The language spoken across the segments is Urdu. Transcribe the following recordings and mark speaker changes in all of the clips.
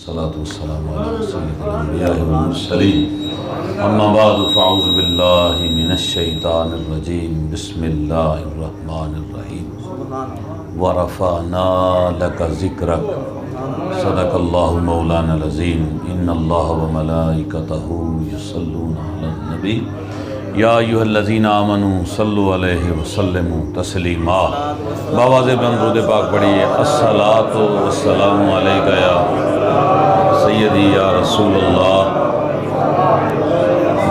Speaker 1: الصلاة والسلام على سيد الأنبياء والمرسلين أما بعد فأعوذ بالله من الشيطان الرجيم بسم الله الرحمن الرحيم ورفعنا لك ذكرك صدق الله مولانا العظيم إن الله وملائكته يصلون على النبي یا ایھا الذین آمنوا صلوا علیہ وسلموا تسلیما باواز بلند درود پاک پڑھیے الصلاۃ والسلام علیک یا سیدی یا رسول اللہ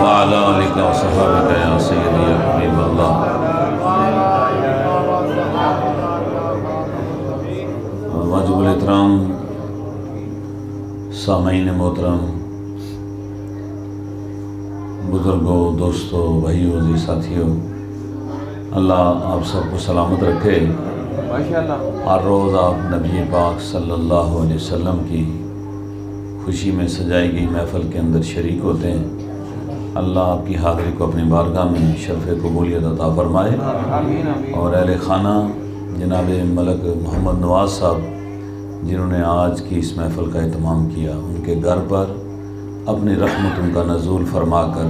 Speaker 1: وعلی آلک وصحبک یا سیدی یا حبیب اللہ۔ واجب الاحترام سامعین محترم، بزرگوں، دوستوں، بھائیوں، عزیز ساتھیوں، اللہ آپ سب کو سلامت رکھے۔ ہر روز آپ نبی پاک صلی اللہ علیہ وسلم کی خوشی میں سجائی گئی محفل کے اندر شریک ہوتے ہیں۔ اللہ آپ کی حاضری کو اپنی بارگاہ میں شرف قبولیت عطا فرمائے، اور اہل خانہ جناب ملک محمد نواز صاحب جنہوں نے آج کی اس محفل کا اہتمام کیا، ان کے گھر پر اپنی رحمت ان کا نزول فرما کر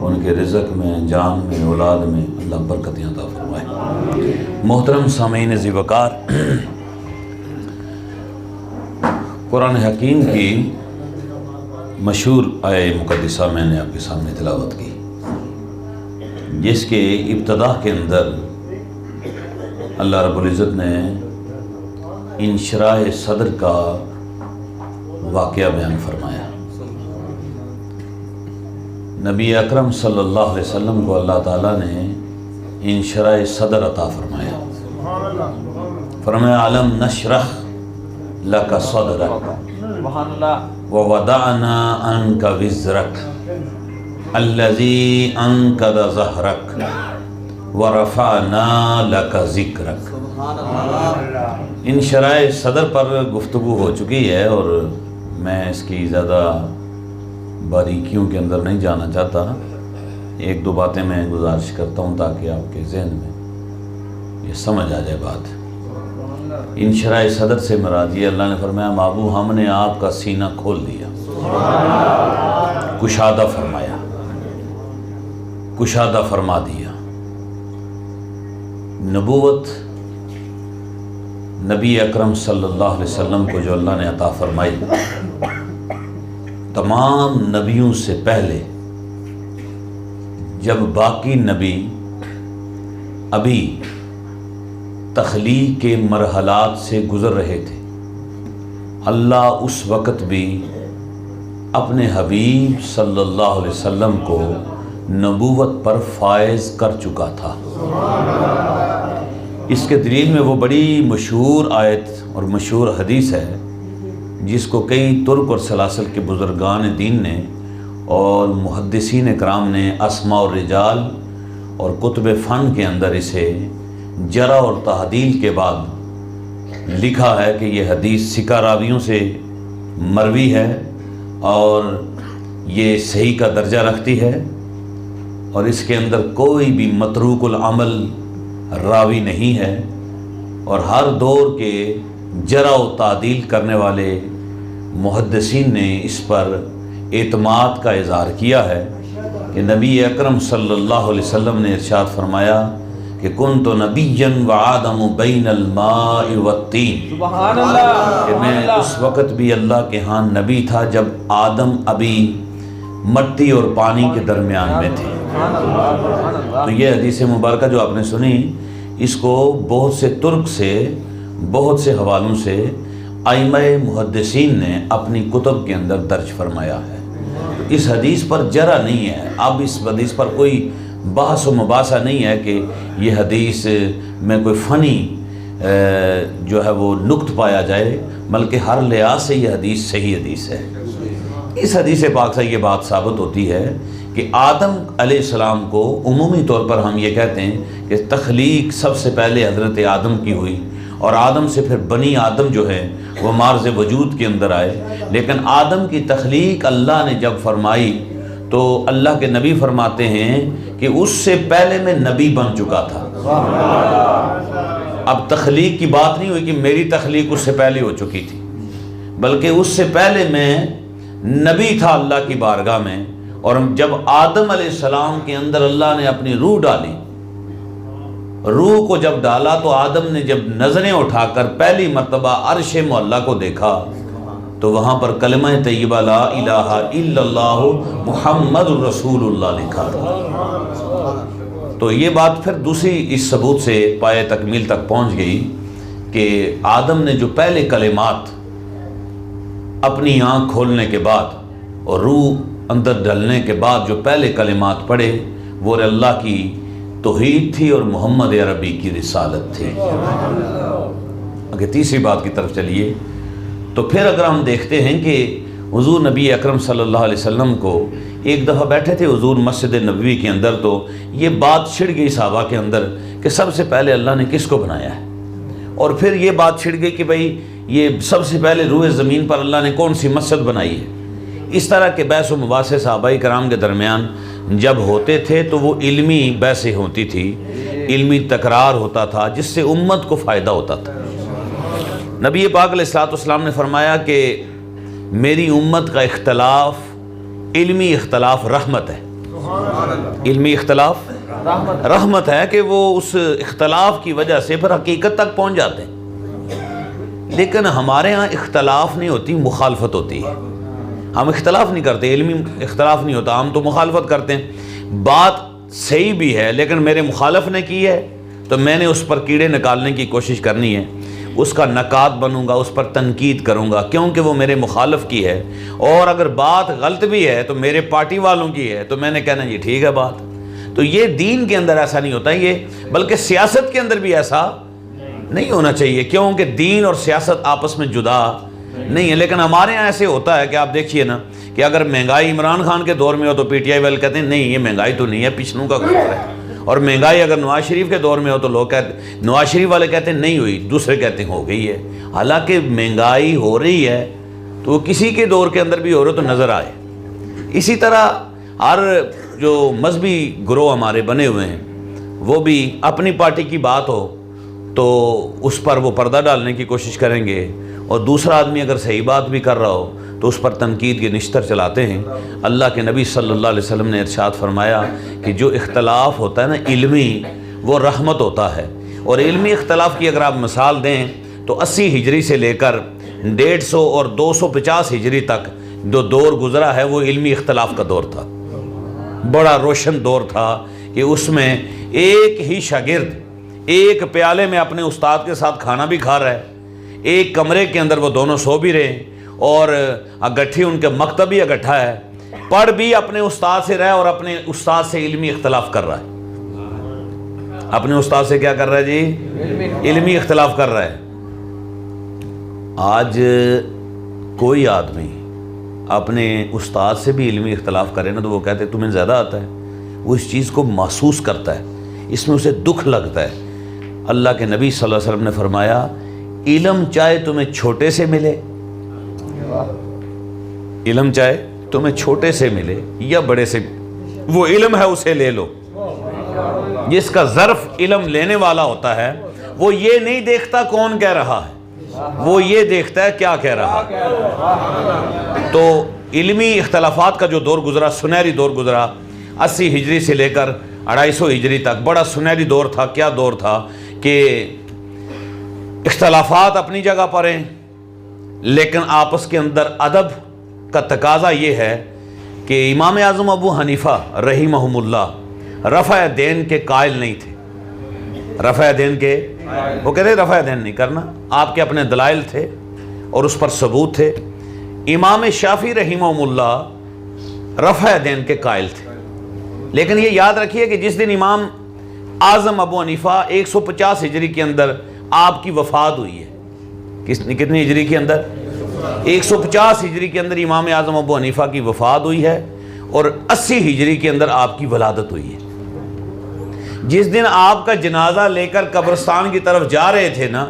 Speaker 1: ان کے رزق میں، جان میں، اولاد میں اللہ برکتیں عطا فرمائے۔ محترم سامعین ذی وقار، قرآن حکیم کی مشہور آیہ مقدسہ میں نے آپ کے سامنے تلاوت کی، جس کے ابتدا کے اندر اللہ رب العزت نے انشراح صدر کا واقعہ بیان فرمایا۔ نبی اکرم صلی اللہ علیہ وسلم کو اللہ تعالیٰ نے انشراح صدر عطا فرمایا۔ فرمایا علم نشرح لک صدرک ووضعنا عنک وزرک الذی انقض ظہرک ورفعنا لک ذکرک۔ انشراح صدر پر گفتگو ہو چکی ہے، اور میں اس کی زیادہ باریکیوں کے اندر نہیں جانا چاہتا۔ ایک دو باتیں میں گزارش کرتا ہوں تاکہ آپ کے ذہن میں یہ سمجھ آ جائے بات۔ انشراح صدر سے مراد یہ، اللہ نے فرمایا محبوب ہم نے آپ کا سینہ کھول دیا، کشادہ فرمایا، کشادہ فرما دیا۔ نبوت نبی اکرم صلی اللہ علیہ وسلم کو جو اللہ نے عطا فرمائی، تمام نبیوں سے پہلے جب باقی نبی ابھی تخلیق کے مرحلات سے گزر رہے تھے، اللہ اس وقت بھی اپنے حبیب صلی اللہ علیہ وسلم کو نبوت پر فائز کر چکا تھا۔ اس کے دلیل میں وہ بڑی مشہور آیت اور مشہور حدیث ہے، جس کو کئی ترک اور سلاسل کے بزرگان دین نے اور محدثین کرام نے اسماء الرجال اور کتب فن کے اندر اسے جرح اور تعدیل کے بعد لکھا ہے کہ یہ حدیث ثقہ راویوں سے مروی ہے اور یہ صحیح کا درجہ رکھتی ہے، اور اس کے اندر کوئی بھی متروک العمل راوی نہیں ہے، اور ہر دور کے جرح و تعدیل کرنے والے محدثین نے اس پر اعتماد کا اظہار کیا ہے کہ نبی اکرم صلی اللہ علیہ وسلم نے ارشاد فرمایا کہ کنت نبیا وآدم بین الماء والطین،
Speaker 2: سبحان اللہ،
Speaker 1: کہ میں اس وقت بھی اللہ کے ہاں نبی تھا جب آدم ابھی مٹی اور پانی کے درمیان میں تھے۔ تو یہ حدیث مبارکہ جو آپ نے سنی، اس کو بہت سے ترک سے، بہت سے حوالوں سے ائمہ محدثین نے اپنی کتب کے اندر درج فرمایا ہے۔ اس حدیث پر جرح نہیں ہے، اب اس حدیث پر کوئی بحث و مباحثہ نہیں ہے کہ یہ حدیث میں کوئی فنی جو ہے وہ نقط پایا جائے، بلکہ ہر لحاظ سے یہ حدیث صحیح حدیث ہے۔ اس حدیث پاک سے یہ بات ثابت ہوتی ہے کہ آدم علیہ السلام کو عمومی طور پر ہم یہ کہتے ہیں کہ تخلیق سب سے پہلے حضرت آدم کی ہوئی، اور آدم سے پھر بنی آدم جو ہے وہ مارز وجود کے اندر آئے، لیکن آدم کی تخلیق اللہ نے جب فرمائی تو اللہ کے نبی فرماتے ہیں کہ اس سے پہلے میں نبی بن چکا تھا۔ اب تخلیق کی بات نہیں ہوئی کہ میری تخلیق اس سے پہلے ہو چکی تھی، بلکہ اس سے پہلے میں نبی تھا اللہ کی بارگاہ میں، اور جب آدم علیہ السلام کے اندر اللہ نے اپنی روح ڈالی، روح کو جب ڈالا تو آدم نے جب نظریں اٹھا کر پہلی مرتبہ عرش معلیٰ کو دیکھا تو وہاں پر کلمہ طیبہ لا الہ الا اللہ محمد الرسول اللہ لکھا تھا۔ تو یہ بات پھر دوسری اس ثبوت سے پائے تکمیل تک پہنچ گئی کہ آدم نے جو پہلے کلمات اپنی آنکھ کھولنے کے بعد اور روح اندر ڈلنے کے بعد جو پہلے کلمات پڑھے وہ اللہ کی توحید تھی اور محمد عربی کی رسالت تھی۔ اگر تیسری بات کی طرف چلیے تو پھر اگر ہم دیکھتے ہیں کہ حضور نبی اکرم صلی اللہ علیہ وسلم کو ایک دفعہ بیٹھے تھے حضور مسجد نبوی کے اندر، تو یہ بات چھڑ گئی صحابہ کے اندر کہ سب سے پہلے اللہ نے کس کو بنایا ہے، اور پھر یہ بات چھڑ گئی کہ بھئی یہ سب سے پہلے روح زمین پر اللہ نے کون سی مسجد بنائی ہے۔ اس طرح کے بحث و مباحثے صحابہ کرام کے درمیان جب ہوتے تھے تو وہ علمی بحثیں ہوتی تھی، علمی تکرار ہوتا تھا جس سے امت کو فائدہ ہوتا تھا۔ نبی پاک علیہ الصلوۃ والسلام نے فرمایا کہ میری امت کا اختلاف، علمی اختلاف رحمت ہے۔ علمی اختلاف رحمت ہے کہ وہ اس اختلاف کی وجہ سے پھر حقیقت تک پہنچ جاتے ہیں۔ لیکن ہمارے ہاں اختلاف نہیں ہوتی، مخالفت ہوتی ہے۔ ہم اختلاف نہیں کرتے، علمی اختلاف نہیں ہوتا، ہم تو مخالفت کرتے ہیں۔ بات صحیح بھی ہے لیکن میرے مخالف نے کی ہے تو میں نے اس پر کیڑے نکالنے کی کوشش کرنی ہے، اس کا نقاد بنوں گا، اس پر تنقید کروں گا کیونکہ وہ میرے مخالف کی ہے، اور اگر بات غلط بھی ہے تو میرے پارٹی والوں کی ہے تو میں نے کہنا یہ ٹھیک ہے بات۔ تو یہ دین کے اندر ایسا نہیں ہوتا، یہ بلکہ سیاست کے اندر بھی ایسا نہیں ہونا چاہیے کیونکہ دین اور سیاست آپس میں جدا نہیں ہے۔ لیکن ہمارے ہاں ایسے ہوتا ہے کہ آپ دیکھیے نا کہ اگر مہنگائی عمران خان کے دور میں ہو تو پی ٹی آئی والے کہتے ہیں نہیں یہ مہنگائی تو نہیں ہے، پچھلوں کا گزر ہے، اور مہنگائی اگر نواز شریف کے دور میں ہو تو لوگ کہتے، نواز شریف والے کہتے ہیں نہیں ہوئی، دوسرے کہتے ہیں ہو گئی ہے۔ حالانکہ مہنگائی ہو رہی ہے تو وہ کسی کے دور کے اندر بھی ہو رہے تو نظر آئے۔ اسی طرح ہر جو مذہبی گروہ ہمارے بنے ہوئے ہیں وہ بھی اپنی پارٹی کی بات ہو تو اس پر وہ پردہ ڈالنے کی کوشش کریں گے، اور دوسرا آدمی اگر صحیح بات بھی کر رہا ہو تو اس پر تنقید کے نشتر چلاتے ہیں۔ اللہ کے نبی صلی اللہ علیہ وسلم نے ارشاد فرمایا کہ جو اختلاف ہوتا ہے نا علمی، وہ رحمت ہوتا ہے۔ اور علمی اختلاف کی اگر آپ مثال دیں تو 80 ہجری سے لے کر 150 اور 250 ہجری تک جو دور گزرا ہے وہ علمی اختلاف کا دور تھا، بڑا روشن دور تھا کہ اس میں ایک ہی شاگرد ایک پیالے میں اپنے استاد کے ساتھ کھانا بھی کھا رہا ہے، ایک کمرے کے اندر وہ دونوں سو بھی رہے ہیں، اور اگٹھی ان کے مکتب بھی اگٹھا ہے، پڑھ بھی اپنے استاد سے رہا اور اپنے استاد سے علمی اختلاف کر رہا ہے۔ اپنے استاد سے کیا کر رہا ہے جی؟ علمی اختلاف کر رہا ہے۔ آج کوئی آدمی اپنے استاد سے بھی علمی اختلاف کرے نا تو وہ کہتے تمہیں زیادہ آتا ہے، وہ اس چیز کو محسوس کرتا ہے، اس میں اسے دکھ لگتا ہے۔ اللہ کے نبی صلی اللہ علیہ وسلم نے فرمایا علم چاہے تمہیں چھوٹے سے ملے، علم چاہے تمہیں چھوٹے سے ملے یا بڑے سے، وہ علم ہے اسے لے لو۔ جس کا ظرف علم لینے والا ہوتا ہے وہ یہ نہیں دیکھتا کون کہہ رہا ہے، وہ یہ دیکھتا ہے کیا کہہ رہا ہے۔ تو علمی اختلافات کا جو دور گزرا، سنہری دور گزرا 80 ہجری سے لے کر 250 ہجری تک، بڑا سنہری دور تھا۔ کیا دور تھا کہ اختلافات اپنی جگہ پر ہیں لیکن آپس کے اندر ادب کا تقاضا یہ ہے کہ امام اعظم ابو حنیفہ رحمہم اللہ رفع دین کے قائل نہیں تھے۔ رفع دین کے، وہ کہتے رفع دین نہیں کرنا، آپ کے اپنے دلائل تھے اور اس پر ثبوت تھے۔ امام شافعی رحمہم اللہ رفع دین کے قائل تھے، لیکن یہ یاد رکھیے کہ جس دن امام اعظم ابو حنیفہ 150 ہجری کے اندر آپ کی وفات ہوئی ہے، کتنی ہجری کے اندر؟ 150 ہجری کے اندر امام اعظم ابو حنیفہ کی وفات ہوئی ہے اور 80 ہجری کے اندر آپ کی ولادت ہوئی ہے۔ جس دن آپ کا جنازہ لے کر قبرستان کی طرف جا رہے تھے نا،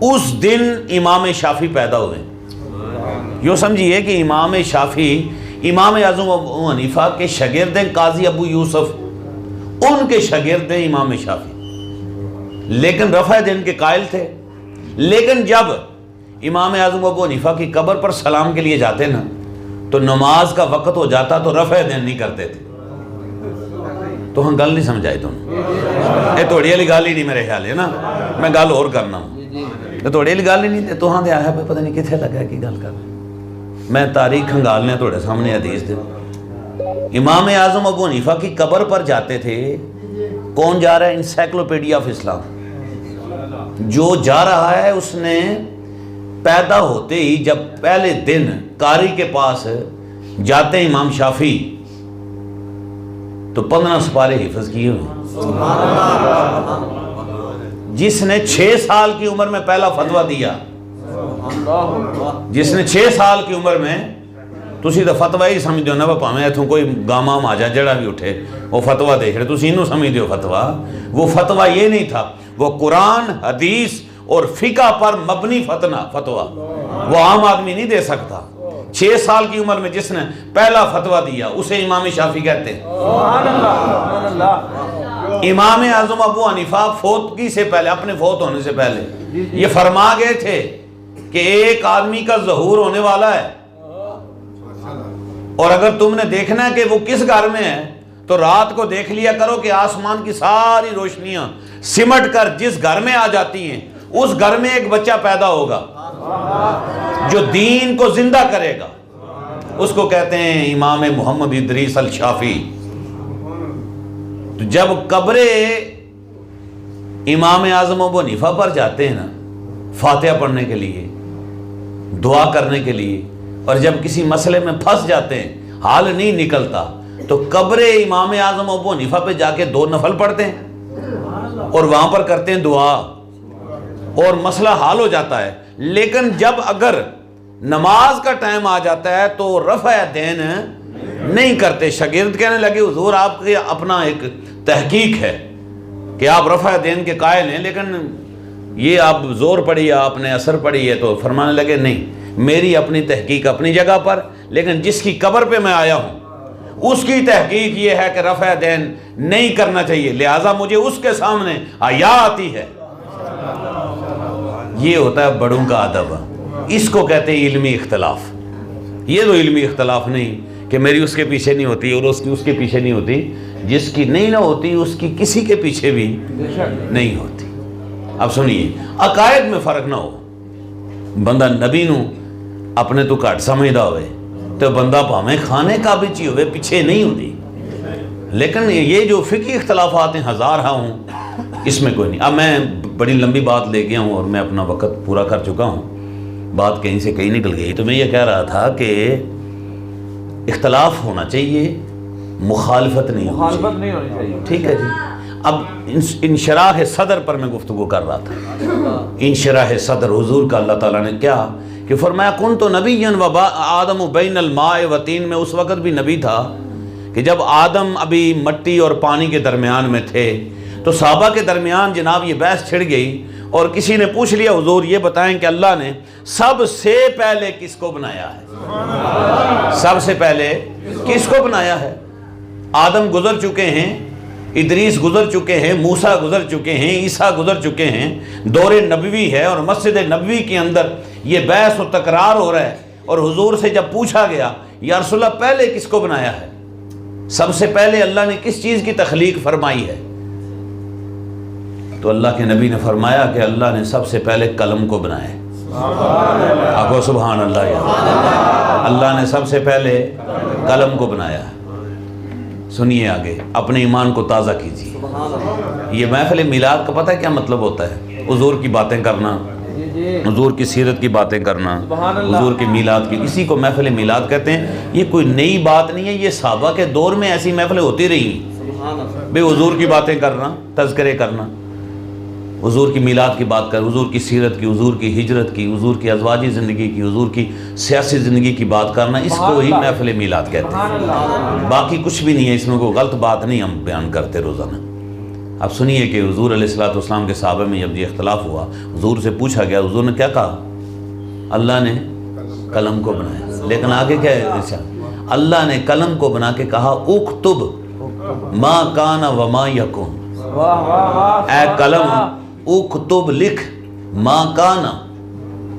Speaker 1: اس دن امام شافعی پیدا ہوئے۔ یوں سمجھیے کہ امام شافعی امام اعظم ابو حنیفہ کے شاگرد ہیں، قاضی ابو یوسف ان کے شاگرد ہیں امام شافعی، لیکن رفع دین کے قائل تھے۔ لیکن جب امام اعظم ابو حنیفہ کی قبر پر سلام کے لیے جاتے نا تو نماز کا وقت ہو جاتا تو رفع دین نہیں کرتے تھے. تو ہم گل نہیں سمجھائی تم یہ تھوڑی والی گل ہی نہیں میرے خیال ہے نا, میں گل اور کرنا ہوں تھوڑی والی گل ہی نہیں تو ہاں دے آیا پتہ نہیں کتنے لگا کی گل کر میں تاریخ کھنگالنے تھوڑے سامنے حدیث دے. امام اعظم ابو حنیفہ کی قبر پر جاتے تھے. کون جا رہا ہے؟ انسائکلوپیڈیا آف اسلام. جو جا رہا ہے اس نے پیدا ہوتے ہی جب پہلے دن قاری کے پاس جاتے ہیں امام شافعی تو 15 سپارے حفظ کیے ہوئے. جس نے 6 سال کی عمر میں پہلا فتویٰ دیا, جس نے 6 سال کی عمر میں, تسی تو فتویٰ ہی سمجھ دیو نا با پاویں ایتھوں کوئی گاما آ جا جڑا بھی اٹھے وہ فتویٰ دیکھ رہے, تسی انہوں سمجھ دیو فتویٰ. وہ فتویٰ یہ نہیں تھا, وہ قرآن حدیث اور فقہ پر مبنی فتویٰ وہ عام آدمی نہیں دے سکتا. 6 سال کی عمر میں جس نے پہلا فتویٰ دیا اسے امام شافعی کہتے ہیں. امام اعظم ابو حنیفہ فوتگی سے پہلے, اپنے فوت ہونے سے پہلے یہ فرما گئے تھے کہ ایک آدمی کا ظہور ہونے والا ہے, اور اگر تم نے دیکھنا ہے کہ وہ کس گھر میں ہے تو رات کو دیکھ لیا کرو کہ آسمان کی ساری روشنیاں سمٹ کر جس گھر میں آ جاتی ہیں اس گھر میں ایک بچہ پیدا ہوگا جو دین کو زندہ کرے گا. اس کو کہتے ہیں امام محمد ادریس الشافعی. تو جب قبر امام اعظم ابو حنیفہ پر جاتے ہیں نا فاتحہ پڑھنے کے لیے, دعا کرنے کے لیے, اور جب کسی مسئلے میں پھنس جاتے ہیں, حال نہیں نکلتا, تو قبر امام اعظم ابو حنیفہ پہ جا کے 2 نفل پڑھتے ہیں اور وہاں پر کرتے ہیں دعا اور مسئلہ حل ہو جاتا ہے. لیکن جب اگر نماز کا ٹائم آ جاتا ہے تو رفع دین نہیں کرتے. شاگرد کہنے لگے حضور آپ کے اپنا ایک تحقیق ہے کہ آپ رفع دین کے قائل ہیں, لیکن یہ آپ زور پڑی یا آپ نے اثر پڑی ہے. تو فرمانے لگے نہیں, میری اپنی تحقیق اپنی جگہ پر, لیکن جس کی قبر پہ میں آیا ہوں اس کی تحقیق یہ ہے کہ رفع دین نہیں کرنا چاہیے, لہٰذا مجھے اس کے سامنے حیا آتی ہے. یہ ہوتا ہے بڑوں کا ادب, اس کو کہتے ہیں علمی اختلاف. یہ تو علمی اختلاف نہیں کہ میری اس کے پیچھے نہیں ہوتی اور اس کی اس کے پیچھے نہیں ہوتی. جس کی نہیں نہ ہوتی اس کی کسی کے پیچھے بھی نہیں ہوتی. اب سنیے, عقائد میں فرق نہ ہو. بندہ نبی نو اپنے تو گھٹ سمجھدا ہوئے تو بندہ پاویں کھانے کا بھی چی ہوئے پیچھے نہیں ہوتی. لیکن یہ جو فقہی اختلافات ہیں ہزار ہوں, اس میں کوئی نہیں. اب میں بڑی لمبی بات لے گیا ہوں اور میں اپنا وقت پورا کر چکا ہوں, بات کہیں سے کہیں نکل گئی. تو میں یہ کہہ رہا تھا کہ اختلاف ہونا چاہیے, مخالفت نہیں ہونی چاہیے. ٹھیک ہے جی. اب انشراح صدر پر میں گفتگو کر رہا تھا. انشراح صدر حضور کا اللہ تعالیٰ نے کیا کہ فرمایا کنت نبیا و آدم بین الماء و طین. میں اس وقت بھی نبی تھا کہ جب آدم ابھی مٹی اور پانی کے درمیان میں تھے. تو صحابہ کے درمیان جناب یہ بحث چھڑ گئی اور کسی نے پوچھ لیا حضور یہ بتائیں کہ اللہ نے سب سے پہلے کس کو بنایا ہے؟ سب سے پہلے کس کو بنایا ہے؟ آدم گزر چکے ہیں, ادریس گزر چکے ہیں, موسیٰ گزر چکے ہیں, عیسیٰ گزر چکے ہیں, دور نبوی ہے اور مسجد نبوی کے اندر یہ بحث و تکرار ہو رہا ہے. اور حضور سے جب پوچھا گیا یا رسول اللہ پہلے کس کو بنایا ہے, سب سے پہلے اللہ نے کس چیز کی تخلیق فرمائی ہے, تو اللہ کے نبی نے فرمایا کہ اللہ نے سب سے پہلے قلم کو بنایا ہے. آگو سبحان اللہ. اللہ نے سب سے پہلے قلم کو بنایا ہے. سنیے آگے, اپنے ایمان کو تازہ کیجیے. یہ محفل میلاد کا پتہ ہے کیا مطلب ہوتا ہے؟ حضور کی باتیں کرنا, حضور کی سیرت کی باتیں کرنا, حضور کی میلاد کی, اسی کو محفل میلاد کہتے ہیں. یہ کوئی نئی بات نہیں ہے, یہ صحابہ کے دور میں ایسی محفلیں ہوتی رہی بے حضور کی باتیں کرنا, تذکرے کرنا, حضور کی میلاد کی بات کر, حضور کی سیرت کی, حضور کی ہجرت کی, حضور کی ازواجی زندگی کی, حضور کی سیاسی زندگی کی بات کرنا, اس کو ہی محفل میلاد کہتے ہیں. باقی کچھ بھی نہیں ہے, اس میں کوئی غلط بات نہیں ہم بیان کرتے روزانہ. اب سنیے کہ حضور علیہ الصلوۃ والسلام کے صحابہ میں جب یہ اختلاف ہوا, حضور سے پوچھا گیا, حضور نے کیا کہا؟ اللہ نے قلم کو بنایا. لیکن آگے کیا ہے؟ اللہ نے قلم کو بنا کے کہا اکتب ما کان وما یکون. اے قلم اکتب, لکھ, ما کانا,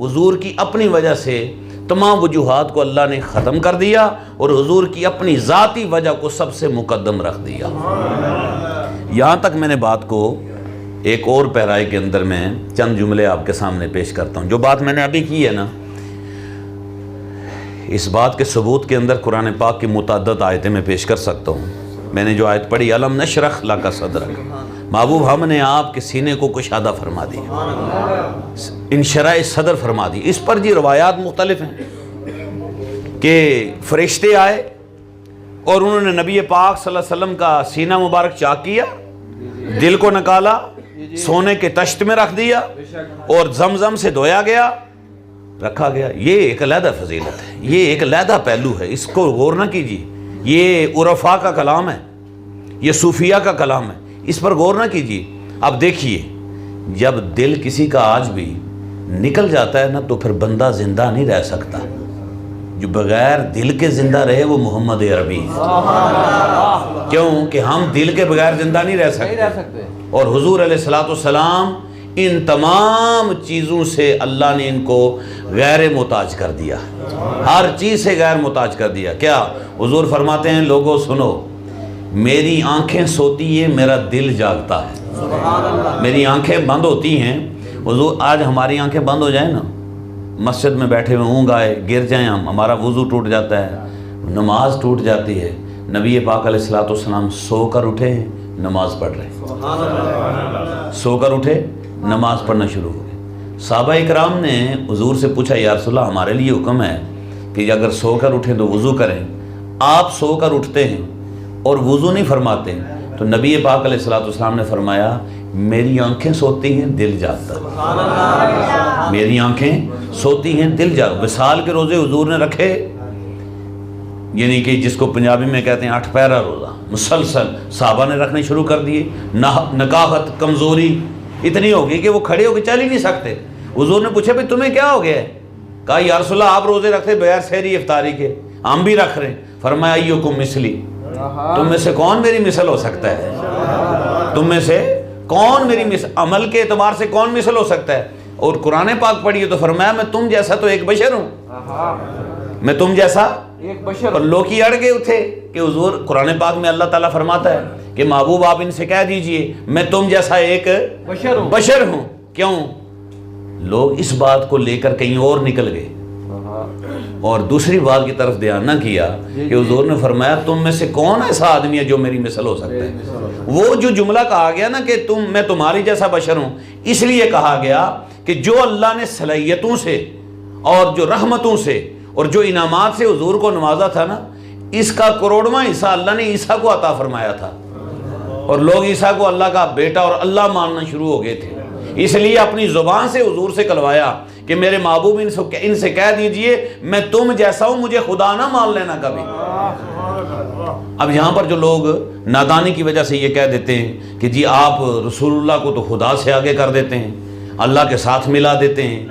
Speaker 1: حضور کی اپنی وجہ سے تمام وجوہات کو اللہ نے ختم کر دیا اور حضور کی اپنی ذاتی وجہ کو سب سے مقدم رکھ دیا۔ یہاں تک میں نے بات کو ایک اور پیرائے کے اندر میں چند جملے آپ کے سامنے پیش کرتا ہوں۔ جو بات میں نے ابھی کی ہے نا، اس بات کے ثبوت کے اندر قرآن پاک کی متعدد آیتیں میں پیش کر سکتا ہوں۔ میں نے جو آیت پڑھی الم نشرح لک صدرک، محبوب ہم نے آپ کے سینے کو کشادہ فرما دیا، انشراح صدر فرما دی۔ اس پر جی روایات مختلف ہیں کہ فرشتے آئے اور انہوں نے نبی پاک صلی اللہ علیہ وسلم کا سینہ مبارک چاک کیا، دل کو نکالا، سونے کے تشت میں رکھ دیا اور زمزم سے دھویا گیا، رکھا گیا۔ یہ ایک علیحدہ فضیلت ہے، یہ ایک علیحدہ پہلو ہے، اس کو غور نہ کیجیے۔ یہ عرفاء کا کلام ہے، یہ صوفیہ کا کلام ہے، اس پر غور نہ کیجیے۔ اب دیکھیے، جب دل کسی کا آج بھی نکل جاتا ہے نا تو پھر بندہ زندہ نہیں رہ سکتا۔ جو بغیر دل کے زندہ رہے وہ محمد عربی ہے۔ کیوں کہ ہم دل کے بغیر زندہ نہیں رہ سکتے، اور حضور علیہ الصلوۃ والسلام ان تمام چیزوں سے اللہ نے ان کو غیر محتاج کر دیا، ہر چیز سے غیر محتاج کر دیا۔ کیا حضور فرماتے ہیں لوگوں سنو، میری آنکھیں سوتی ہیں، میرا دل جاگتا ہے۔ میری آنکھیں بند ہوتی ہیں حضور، آج ہماری آنکھیں بند ہو جائیں نا، مسجد میں بیٹھے ہوئے اونگ آئے، گر جائیں ہم، ہمارا وضو ٹوٹ جاتا ہے، نماز ٹوٹ جاتی ہے۔ نبی پاک علیہ الصلوۃ والسلام سو کر اٹھے ہیں، نماز پڑھ رہے ہیں، سو کر اٹھے نماز پڑھنا شروع ہو گئے۔ صحابہ اکرام نے حضور سے پوچھا یا رسول اللہ ہمارے لیے حکم ہے کہ اگر سو کر اٹھیں تو وضو کریں، آپ سو کر اٹھتے ہیں اور وضو نہیں فرماتے۔ تو نبی پاک علیہ الصلوۃ والسلام نے فرمایا میری آنکھیں سوتی ہیں، دل جاگتا ہے۔ میری آنکھیں سوتی ہیں، دل جاگتا۔ وصال کے روزے حضور نے رکھے، یعنی کہ جس کو پنجابی میں کہتے ہیں 8 پہرا روزہ، مسلسل صحابہ نے رکھنے شروع کر دیے۔ نکاحت کمزوری اتنی ہوگی کہ وہ کھڑے ہو کے چل ہی نہیں سکتے۔ حضور نے پوچھا بھئی تمہیں کیا ہو گیا ہے؟ کہا یا رسول اللہ آپ روزے رکھتے بغیر سحری افطاری کے، ہم بھی رکھ رہے ہیں۔ فرمایا ایوکم مثلی، تم میں سے کون میری مثل ہو سکتا ہے؟ تم میں سے کون میری مثل، عمل کے اعتبار سے کون مثل ہو سکتا ہے؟ اور قرآن پاک پڑھیے تو فرمایا میں تم جیسا تو ایک بشر ہوں، میں تم جیسا ایک بشر۔ اور لوگ ہی اڑ گئے تھے کہ حضور، قرآن پاک میں اللہ تعالیٰ فرماتا ہے کہ محبوب آپ ان سے کہہ دیجئے میں تم جیسا ایک بشر ہوں۔ کیوں؟ لوگ اس بات کو لے کر کہیں اور نکل گئے اور دوسری بات کی طرف دھیان نہ کیا کہ حضور نے فرمایا تم میں سے کون ایسا آدمی ہے جو میری مثل ہو سکتا ہے؟ وہ جو جملہ کہا گیا نا کہ میں تمہاری جیسا بشر ہوں، اس لیے کہا گیا کہ جو اللہ نے صلاحیتوں سے اور جو رحمتوں سے اور جو انعامات سے حضور کو نوازا تھا نا، اس کا کروڑواں حصہ اللہ نے عیسیٰ کو عطا فرمایا تھا، اور لوگ عیسیٰ کو اللہ کا بیٹا اور اللہ ماننا شروع ہو گئے تھے۔ اس لیے اپنی زبان سے حضور سے کلوایا کہ میرے محبوب ان سے کہہ دیجئے میں تم جیسا ہوں، مجھے خدا نہ مان لینا کبھی۔ اب یہاں پر جو لوگ نادانی کی وجہ سے یہ کہہ دیتے ہیں کہ جی آپ رسول اللہ کو تو خدا سے آگے کر دیتے ہیں، اللہ کے ساتھ ملا دیتے ہیں،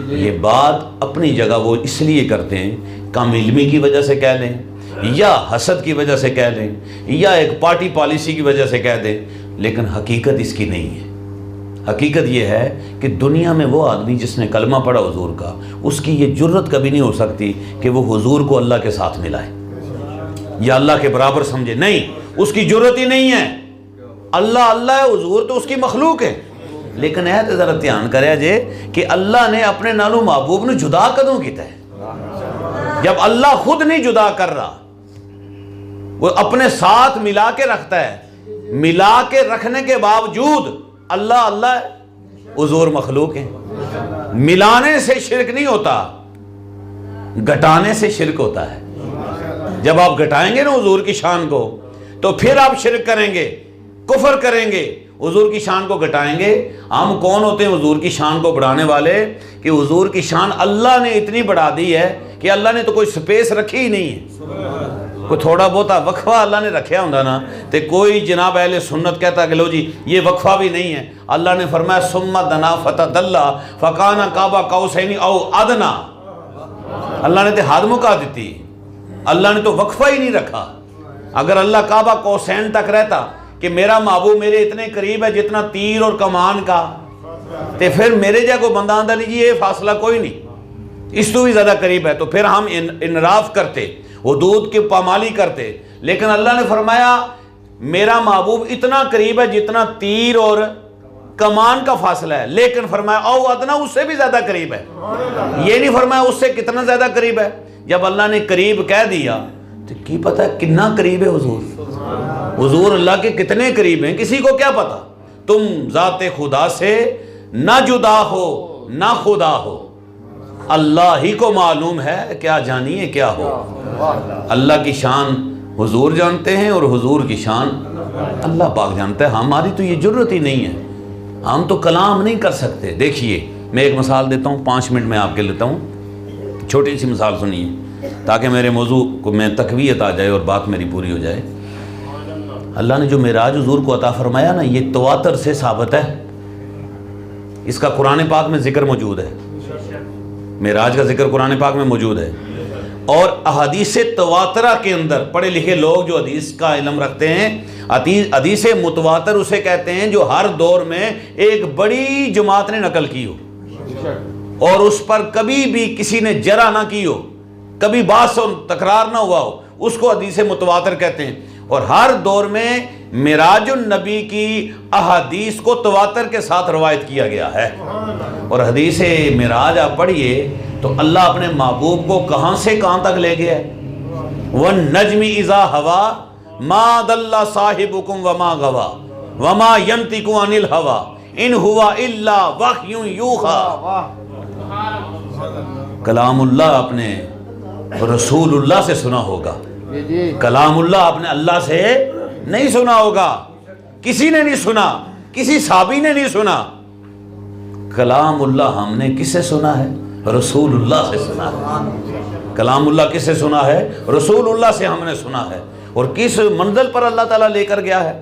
Speaker 1: یہ بات اپنی جگہ وہ اس لیے کرتے ہیں، کم علمی کی وجہ سے کہہ لیں یا حسد کی وجہ سے کہہ لیں یا ایک پارٹی پالیسی کی وجہ سے کہہ دیں، لیکن حقیقت اس کی نہیں ہے۔ حقیقت یہ ہے کہ دنیا میں وہ آدمی جس نے کلمہ پڑھا حضور کا، اس کی یہ جرت کبھی نہیں ہو سکتی کہ وہ حضور کو اللہ کے ساتھ ملائے یا اللہ کے برابر سمجھے، نہیں، اس کی جرت ہی نہیں ہے۔ اللہ اللہ ہے، حضور تو اس کی مخلوق ہے۔ لیکن اے تے ذرا دھیان کرے جے کہ اللہ نے اپنے نالوں محبوب نے جدا کدوں کیتا ہے؟ جب اللہ خود نہیں جدا کر رہا، وہ اپنے ساتھ ملا کے رکھتا ہے، ملا کے رکھنے کے باوجود اللہ اللہ ہے، حضور مخلوق ہے۔ ملانے سے شرک نہیں ہوتا، گھٹانے سے شرک ہوتا ہے۔ جب آپ گھٹائیں گے نا حضور کی شان کو تو پھر آپ شرک کریں گے، کفر کریں گے۔ حضور کی شان کو گھٹائیں گے، ہم کون ہوتے ہیں حضور کی شان کو بڑھانے والے؟ کہ حضور کی شان اللہ نے اتنی بڑھا دی ہے کہ اللہ نے تو کوئی سپیس رکھی ہی نہیں ہے۔ کوئی تھوڑا بہتا وقفہ اللہ نے رکھیا ہوں نا تو کوئی جناب اہل سنت کہتا کہ لو جی یہ وقفہ بھی نہیں ہے۔ اللہ نے فرمایا ثم دنا فتدلی فکان قاب قوسین او ادنا۔ اللہ نے تو حد مکا دیتی، اللہ نے تو وقفہ ہی نہیں رکھا۔ اگر اللہ قاب قوسین تک رہتا کہ میرا محبوب میرے اتنے قریب ہے جتنا تیر اور کمان کا، تے پھر میرے جا کو بندہ آندہ لیجیے یہ فاصلہ کوئی نہیں، اس تو بھی زیادہ قریب ہے، تو پھر ہم انراف کرتے، حدود کی پامالی کرتے، لیکن اللہ نے فرمایا میرا محبوب اتنا قریب ہے جتنا تیر اور کمان کا فاصلہ ہے، لیکن فرمایا او ادنا اس سے بھی زیادہ قریب ہے، یہ نہیں فرمایا اس سے کتنا زیادہ قریب ہے۔ جب اللہ نے قریب کہہ دیا تو کی پتہ کتنا قریب ہے حضور اللہ کے کتنے قریب ہیں، کسی کو کیا پتا؟ تم ذات خدا سے نہ جدا ہو نہ خدا ہو، اللہ ہی کو معلوم ہے کیا جانیے کیا ہو۔ اللہ کی شان حضور جانتے ہیں اور حضور کی شان اللہ پاک جانتا ہے، ہماری تو یہ جرت ہی نہیں ہے، ہم تو کلام نہیں کر سکتے۔ دیکھیے میں ایک مثال دیتا ہوں، 5 منٹ میں آپ کے لیتا ہوں، چھوٹی سی مثال سنیے تاکہ میرے موضوع کو میں تقویت آ جائے اور بات میری پوری ہو جائے۔ اللہ نے جو معراج حضور کو عطا فرمایا نا، یہ تواتر سے ثابت ہے، اس کا قرآن پاک میں ذکر موجود ہے، معراج کا ذکر قرآن پاک میں موجود ہے، اور احادیث تواترہ کے اندر پڑھے لکھے لوگ جو حدیث کا علم رکھتے ہیں، حدیث متواتر اسے کہتے ہیں جو ہر دور میں ایک بڑی جماعت نے نقل کی ہو اور اس پر کبھی بھی کسی نے جرح نہ کی ہو، کبھی بحث و تکرار نہ ہوا ہو، اس کو حدیث متواتر کہتے ہیں۔ اور ہر دور میں معراج النبی کی احادیث کو تواتر کے ساتھ روایت کیا گیا ہے۔ اور حدیث معراج آپ پڑھیے تو اللہ اپنے محبوب کو کہاں سے کہاں تک لے گیا ہے، وَالنَّجْمِ إِذَا هَوَى مَا ضَلَّ صَاحِبُكُمْ وَمَا غَوَى وَمَا يَنْطِقُ عَنِ الْهَوَى إِنْ هُوَ إِلَّا وَحْيٌ يُوحَىٰ۔ کلام اللہ اپنے رسول اللہ سے سنا ہوگا، کلام اللہ اپنے اللہ سے نہیں سنا ہوگا، کسی نے نہیں سنا، کسی صحابی نے نہیں سنا۔ کلام اللہ ہم نے کس سے سنا ہے؟ رسول اللہ سے سنا ہے۔ کلام اللہ کس سے سنا ہے؟ رسول اللہ سے ہم نے سنا ہے۔ اور کس منزل پر اللہ تعالیٰ لے کر گیا ہے؟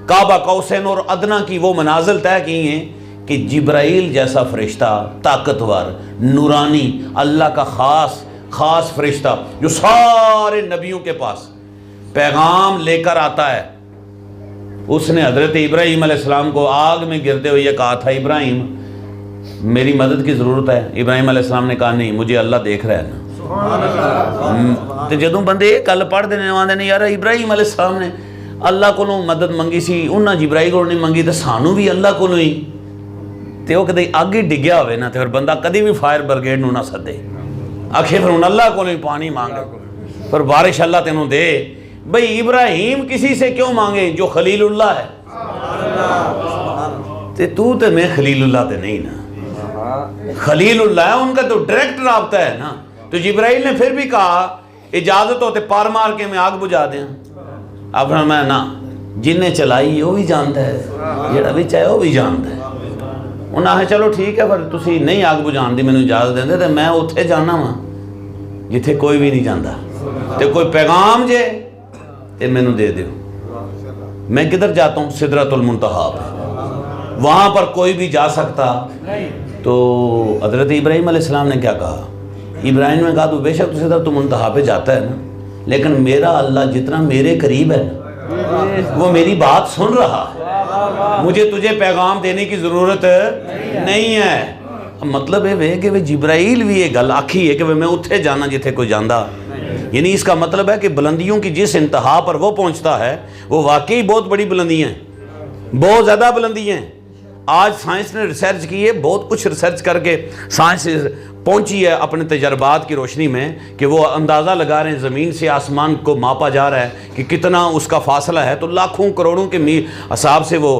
Speaker 1: کعبہ قوسین اور ادنا کی وہ منازل طے کی ہیں کہ جبرائیل جیسا فرشتہ، طاقتور، نورانی، اللہ کا خاص فرشتہ جو سارے نبیوں کے پاس پیغام لے کر آتا ہے، اس نے حضرت ابراہیم علیہ السلام کو آگ میں گرتے ہوئے یہ کہا تھا ابراہیم میری مدد کی ضرورت ہے۔ ابراہیم علیہ السلام نے کہا نہیں، مجھے اللہ دیکھ رہا ہے نا۔ تو جدوں بندے کل پڑھ دینے آندے نے یار ابراہیم علیہ السلام نے اللہ کو مدد منگی سی، انہاں جبرائیل کو نہیں منگی، تو سانو بھی اللہ کو ہی تے وہ کدے اگ ہی ڈگیا ہوئے نا، تو پھر بندہ کدی بھی فائر برگیڈ نہ سدے، آخر پھر اللہ کو پانی مانگے پر بارش اللہ تینوں دے۔ بھئی ابراہیم کسی سے کیوں مانگے جو خلیل اللہ ہے؟ تو میں خلیل اللہ تے نہیں نا، خلیل اللہ ہے، ان کا تو ڈائریکٹ رابطہ ہے نا۔ تو جبرائیل نے پھر بھی کہا اجازت ہوتے پار مار کے میں آگ بجھا دیں، اب میں نا جنہیں چلائی وہ بھی جانتا ہے، جڑا بھی چاہے وہ بھی جانتا ہے۔ انہاں نے چلو ٹھیک ہے پر تسی نہیں آگ بجھان دی مینوں اجازت دیں دے تے میں اتھے جانا وا جتھے کوئی بھی نہیں جاندا، تے کوئی پیغام جے تے مینوں دے دیو۔ میں کدھر جاتا ہوں؟ سدرۃ المنتہا پہ، وہاں پر کوئی بھی جا سکتا۔ تو حضرت ابراہیم علیہ السلام نے کیا کہا؟ ابراہیم نے کہا تو بے شک تو سدرۃ المنتہا پہ جاتا ہے نا، لیکن میرا اللہ جتنا میرے قریب ہے نا وہ میری بات سن رہا ہے، مجھے تجھے پیغام دینے کی ضرورت نہیں ہے۔ مطلب ہے کہ جبرائیل بھی یہ گل آکھی ہے کہ میں اتھے جانا جتھے کوئی جاندہ، یعنی اس کا مطلب ہے کہ بلندیوں کی جس انتہا پر وہ پہنچتا ہے وہ واقعی بہت بڑی بلندیاں ہیں، بہت زیادہ بلندیاں ہیں۔ آج سائنس نے ریسرچ کی ہے، بہت کچھ ریسرچ کر کے سائنس پہنچی ہے اپنے تجربات کی روشنی میں کہ وہ اندازہ لگا رہے ہیں زمین سے آسمان کو ماپا جا رہا ہے کہ کتنا اس کا فاصلہ ہے، تو لاکھوں کروڑوں کے میل حساب سے وہ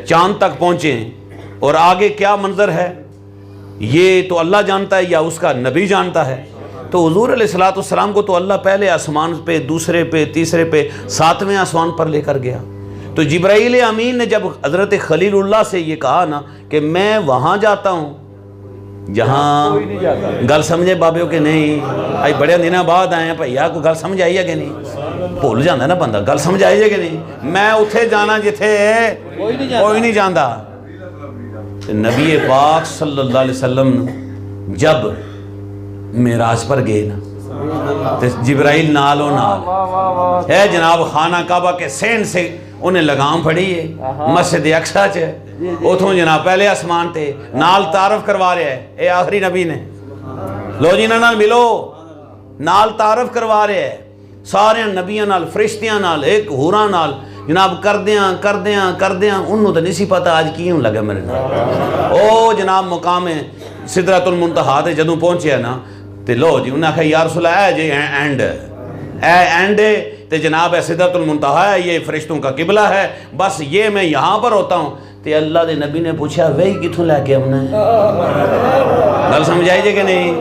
Speaker 1: چاند تک پہنچے ہیں، اور آگے کیا منظر ہے یہ تو اللہ جانتا ہے یا اس کا نبی جانتا ہے۔ تو حضور علیہ الصلوۃ والسلام کو تو اللہ پہلے آسمان پہ، دوسرے پہ، تیسرے پہ، 7ویں آسمان پر لے کر گیا۔ تو جبرائیل امین نے جب حضرت خلیل اللہ سے یہ کہا نا کہ میں وہاں جاتا ہوں جہاں گل سمجھے بابیوں کے نہیں آئی بڑے دنوں بعد آئے ہیں بھیا کو گل سمجھ آئی ہے کہ نہیں؟ بھول جاندہ ہے نا بندہ، گل سمجھ آئی ہے کہ نہیں؟ میں اتھے جانا جتھے کوئی نہیں جاندہ۔ نبی پاک صلی اللہ علیہ وسلم جب معراج پر گئے نا، تے جبرائیل نالو نال اے جناب خانہ کعبہ کے سین سے انہیں لگام پڑی ہے مسجد اقصی چ اتھوں جناب پہلے آسمان تے نال تعارف کروا رہا ہے اے آخری نبی نے لو جی نال ملو نال تعارف کروا رہا ہے سارے نبیاں نال فرشتیاں نال ایک ہوراں نال جناب کردیاں انہوں تو نہیں سی پتہ آج کیوں لگا میرے نال او جناب مقام سدرۃ المنتہا تے جدوں پہنچے نا تے لو جی انہیں کہا یا رسول اللہ جی اینڈ تے جناب ہے سدرۃ المنتہا ہے یہ فرشتوں کا قبلہ ہے بس یہ میں یہاں پر ہوتا ہوں تے اللہ دے نبی نے پوچھا وہی کتھوں لے کے آنا ہے گل سمجھائی جے کہ نہیں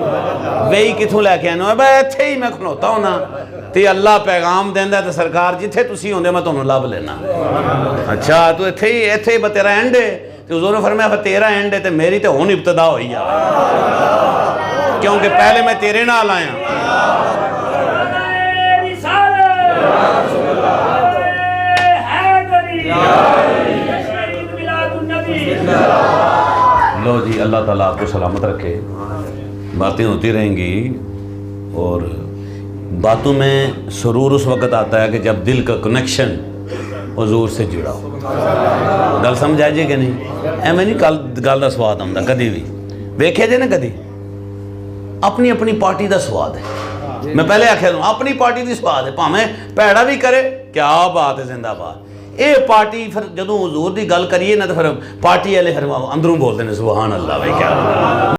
Speaker 1: وہی کتھوں لے کے آنا ہے بھائی ایتھے ہی میں کھلوتا ہوں نا تے اللہ پیغام دیندا تے سرکار جتھے تسی ہوندے میں تانوں لب لینا اچھا تو ایتھے ہی تیرا اینڈ ہے تے حضور نے فرمایا تیرا اینڈ ہے تے میری تے ہن ابتدا ہوئی ہے کیونکہ پہلے میں تیرے نال آیا لو جی اللہ تعالیٰ آپ کو سلامت رکھے باتیں ہوتی رہیں گی اور باتوں میں سرور اس وقت آتا ہے کہ جب دل کا کنیکشن حضور سے جڑا ہو گل سمجھ آئے جی کہ نہیں ایویں نہیں گل کا سواد آتا کدی بھی ویکھے جے نا کدی اپنی اپنی پارٹی دا سواد ہے میں پہلے آخیا دوں اپنی پارٹی دی سواد ہے پاویں پیڑا بھی کرے کیا بات ہے زندہ باد اے پارٹی پھر جدوں حضور دی گل کریے نا تو پھر پارٹی والے پھر اندروں بولتے ہیں سبحان اللہ بھائی کیا